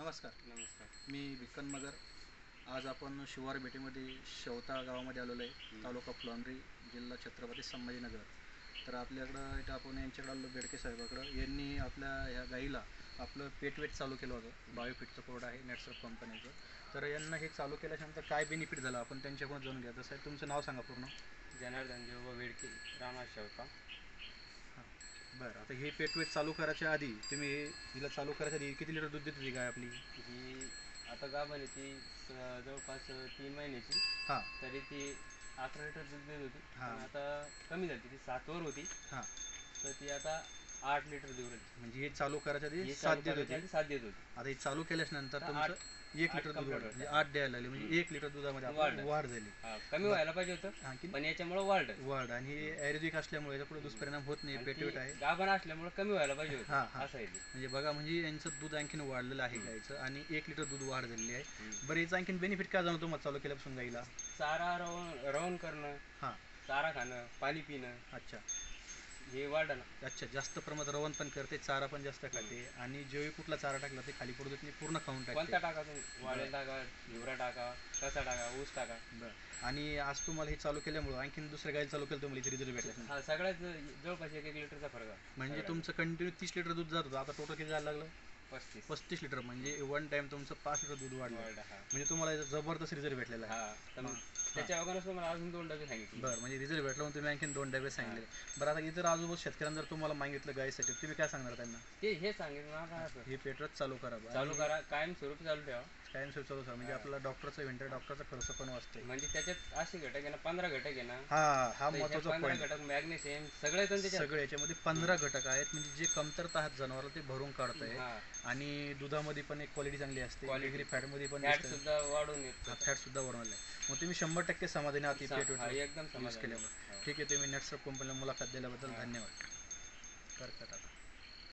नमस्कार. नमस्कार. मी भिक्कन मगर. आज आपण शिवार भेटीमध्ये शेवता गावामध्ये आलेलो आहे. तालुका फुलंब्री, जिल्हा छत्रपती संभाजीनगर. तर आपल्याकडं इथं आपण यांच्याकडे आलो बेडके साहेबाकडं. यांनी आपल्या ह्या गाईला आपलं पेटवेट चालू केलं होतं. 22 फीटचं कोड आहे नेटसर्फ कंपनीचं. तर यांना हे चालू केल्याच्यानंतर काय बेनिफिट झालं आपण त्यांच्याकडून जाणून घ्या. तर साहेब तुमचं नाव सांगा पूर्ण. जनार्दन जेव्हा बेडके, राणा शेवता. हां, बरं. आता हे पेटवेट चालू करायच्या आधी तुम्ही हिला चालू करायच्या आधी किती लिटर दूध देत होती गाय आपली? ही आता गाभण आहे ती जवळपास 3 महिन्याची. हां तरी ती 11 लिटर दूध देत होती. हां पण आता कमी झाली, ती 7 वर होती. हां. तर ती आता 8 लिटर देऊ राहिली. म्हणजे हे चालू करायच्या आधी ही 7 चालू देत करायच्या होती. आधी 7 देत होती. आता हे चालू केल्यानंतर आता तुमचं 1 8 लिटर दूध complete वाढलं, होतं. म्हणजे 8 द्यायला लागले, म्हणजे 1 लिटर दुधामध्ये आपल्याला वाढ झाली. कमी व्हायला पाहिजे होतं, आणखी पण याच्यामुळे वाढलं. वाढ. आणि हे आयुर्वेदिक असल्यामुळे याचा पुढे दुष्परिणाम होत नाही. आणि पेटवेट ती आहे. गाभण असल्यामुळे कमी व्हायला पाहिजे होतं. हां हां. असं आहे ते. म्हणजे बघा, म्हणजे यांचं दूध आणखीन वाढलेलं आहे गाईचं, आणि 1 लिटर दूध वाढ झालेली आहे. बरं, याचं आणखीन बेनिफिट काय जाणवतो तुम्हाला चालू केल्यापासून गाईला? चारा रवण करणं, हां. चारा खाणं, पाणी पिणं, अच्छा हे वाढलं. अच्छा. जास्त प्रमाणात रवण पण करते, चारा पण जास्त खाते, आणि जेव्हा कुठला चारा टाकला ते खाली पडू देत नाही, पूर्ण खाऊन कोणता टाकते. टाका तुम्ही? वाळेल टाका, हिवरा टाका, कसा टाका, ऊस टाका. बरं. आणि आज तुम्हाला हे चालू केल्यामुळं आणखीन दुसऱ्या गाई चालू केलं तुम्हाला इथे रिझल्ट भेटला? हा सगळ्यात जवळपास 1-1 लिटरचा फरक आहे. म्हणजे तुमचं कंटिन्यू 30 लिटर दूध जात होतं, आता टोटल किती जायला लागलं? 35. 35 लिटर. म्हणजे वन टाइम तुमचं 5 लिटर दूध वाढलं. हा. म्हणजे तुम्हाला याचा जबरदस्त रिझल्ट भेटलेला आहे. हा, तर मग त्याच्या अगोदरच तुम्हाला अजून 2 डबे सांगितले. बरं, म्हणजे रिझल्ट भेटला म्हणून तुम्ही आणखीन 2 डबे सांगितले. बरं, आता इतर आजूबाजू शेतकऱ्यांना जर तुम्हाला मागितलं गाईसाठी, तुम्ही काय सांगणार त्यांना? हे सांगितलं ना, हे पेटवत चालू करा. चालू करा, कायमस्वरूपी चालू ठेवा. कायमस्वरूपी चालू करा, म्हणजे आपल्याला डॉक्टरचा खर्च पण वाचते. म्हणजे त्याच्यात असे घटक आहे ना, 15 घटक आहे ना. हा महत्वाचा 15 पॉईंट. घटक, मॅग्नेशियम सगळे सगळे याच्यामध्ये 15 घटक आहेत, म्हणजे जे कमतरता आहेत जनावराला ते भरून काढताय. आणि दुधामध्ये पण एक क्वालिटी चांगली असते. क्वालिटी फॅटमध्ये पण फॅट सुद्धा वाढून येतो. फॅट सुद्धा वाढवलं आहे. मग तुम्ही 100% समाधानी आहात एकदम यूज केल्यामुळे? ठीक आहे. तुम्ही नेटसर्फ कंपनीला मुलाखत दिल्याबद्दल धन्यवाद. करतात आता.